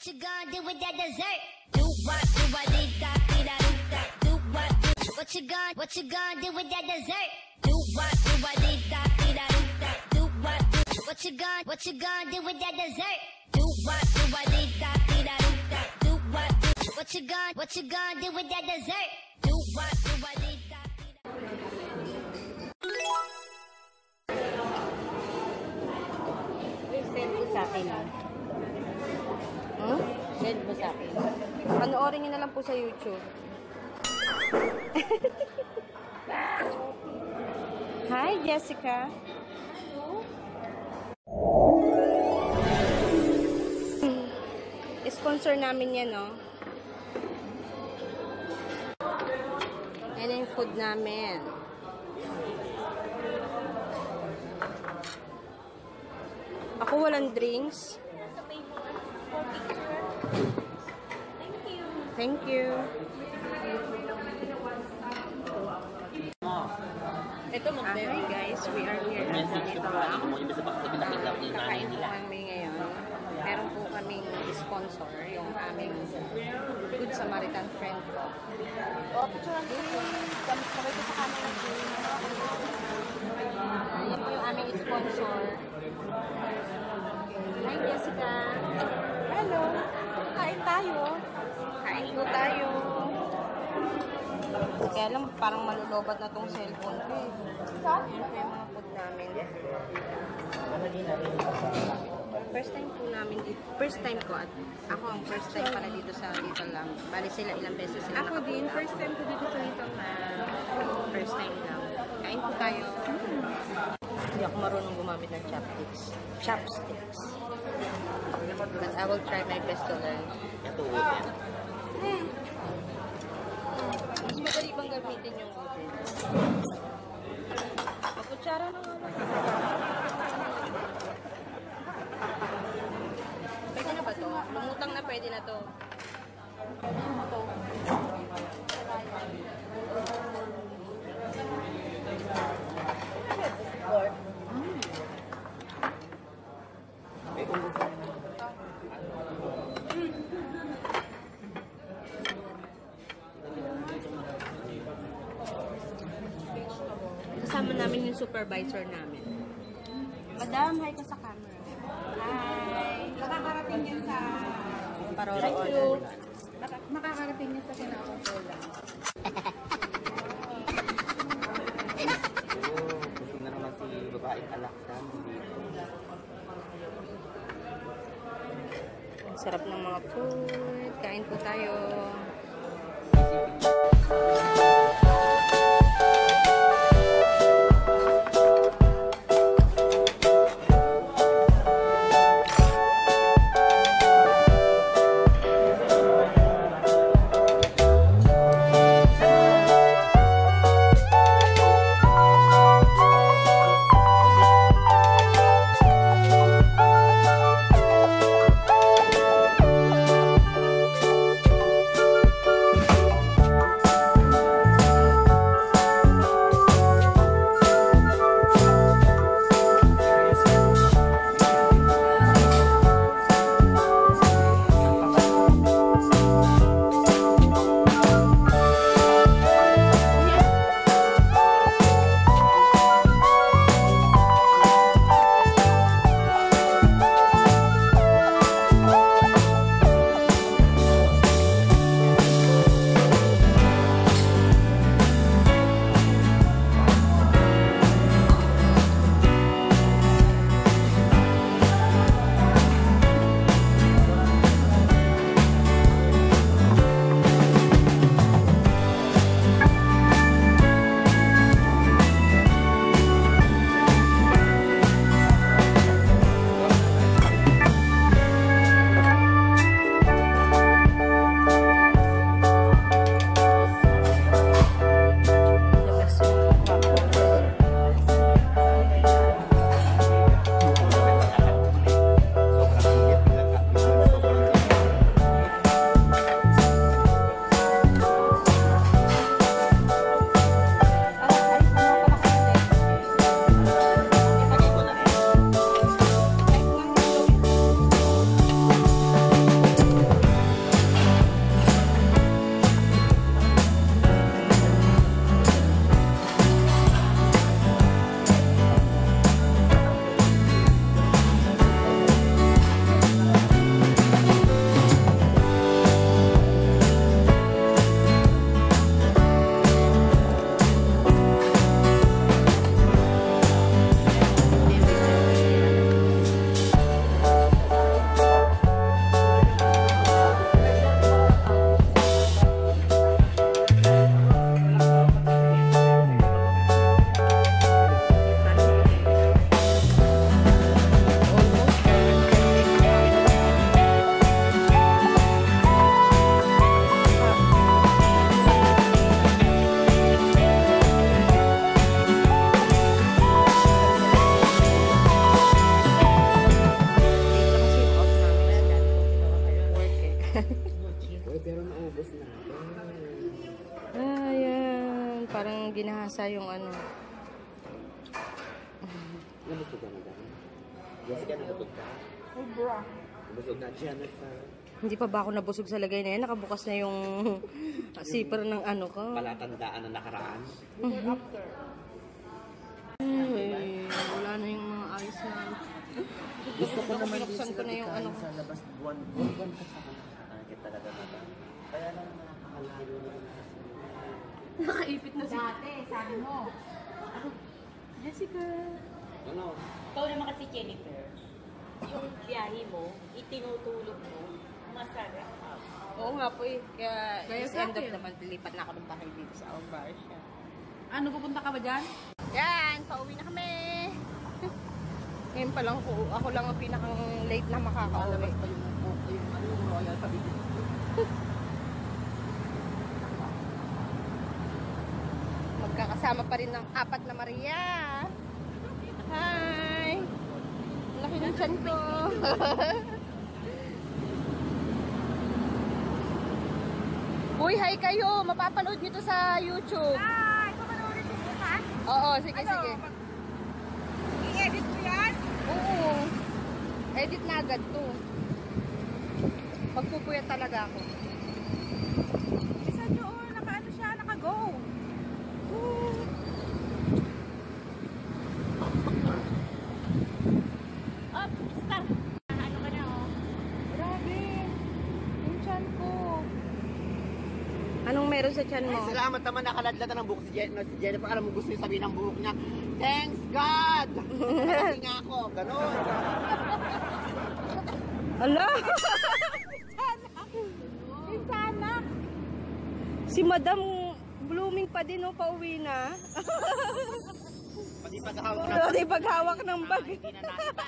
What you gonna do with that dessert? Do what do da da da da. Do what do. What you gonna do with that dessert? Do what do da da da da. Do what do. What you gonna do with that dessert? Do what do da da da da. Do what do. What you gonna do with that dessert? Do what do da da da. Send mo sa akin. Send mo sa akin. Panoorin niyo na lang po sa YouTube. Hi, Jessica. Sponsor namin yan, no? Yan yung food namin. Ako walang drinks. Thank you. Ito mga guys, we are here at Ganito Lang. Kakain po kami ngayon. Meron po kaming sponsor, yung aming Good Samaritan friend ko. Kami ko sa camera. Yan po yung aming sponsor. Hi, Jessica. Hello. Kain tayo. Kain po tayo. Kaya lang, parang malulobat na tong cellphone ko eh. Yan po yung mga food namin. First time po namin dito. First time ko at ako ang first time pala dito sa Little Lamb. Bali sila ilang beses sila ako din, first time ko dito sa Little Lamb. First time lang. Kain po tayo. Hindi ako marunong gumamit ng chopsticks. But I will try my best to learn. Mas madali bang gamitin yung oven? Kutsara na nga lang. Pwede na ba to? Lumutang na pwede na to. Pwede na to. Kasama namin yung supervisor namin. Madam, hi ka sa camera. Hi! Makakarating yan sa... Paroro. Makakarating yan sa Kinakopola. Gusto na naman si babaeng alaksan dito. Ang sarap ng mga food. Kain po tayo. Nasa yung ano. Nabusog ka na dahil. Jessica, nabusog ka? Sobra. Nabusog na, Jennifer. Hindi pa ba ako nabusog sa lagay na yan? Nakabukas na yung zipper ng ano ko. Palatandaan na nakaraan. Before, after. Ay, wala na yung mga ayos na. Gusto ko naman din Binuksan ko na yung ano. sa labas. Buwan ka sa kanakakakit talaga na. Kaya lang nakakalayo na kasi. Nakaipit na Dati, sabi mo. Jessica. Ano? Ikaw naman kasi, Jennifer, yung biyahe mo, itinutulog mo, masarap. Oo nga po eh. Kaya Kaya end up sa akin. naman, lipat na ako ng bahay dito sa Albarsha. Ano, pupunta ka ba dyan? Yan, pauwi na kami. Ngayon pa lang ako lang ang pinakang late na makakauwi. Yung royal sa video. Magkakasama pa rin ng 4 na Maria. Hi! Laki ng tiyan ko. Uy, hi kayo! Mapapanood nyo to sa YouTube. Ay, papanoorin mo bukas? Oo, sige, sige. I-edit mo yan? Oo. Edit na agad to. Pagpupuyat talaga ako. Isa doon, naka-ano siya, naka-go. Oh, stop! Ano ka na, oh? Grabe. Yung tiyan ko. Anong meron sa tiyan mo? Ay, salamat naman nakaladlad na ng buhok si Jennifer. Alam mo, gusto yung sabihin ng buhok niya. Thanks God! Kasi nga ako, ganun. Ala! Pinsanak. Si Madam blooming pa din, oh, pauwi na. Pati paghahawak na. Pati paghawak ng bag. Hindi na nakita.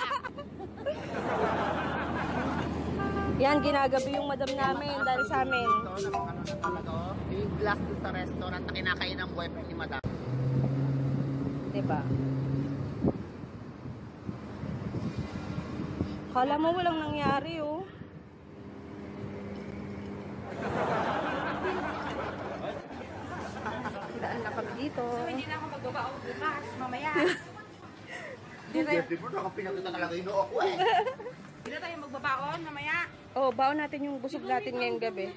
Yan, ginagabi yung madam namin dahil sa amin. Ito, ano na talaga, oh. Yung glass doon sa restaurant na kinakain ng boyfriend ni Madam. Diba? Kala mo walang nangyari, oh. Daan na kami dito. Hindi na ako magbabaon bukas, mamaya. Jeffrey, bro, nakapinagutan talaga yung noo ko eh. Hindi na tayo magbabaon, mamaya. Oh, baon natin yung busog natin ngayong gabi.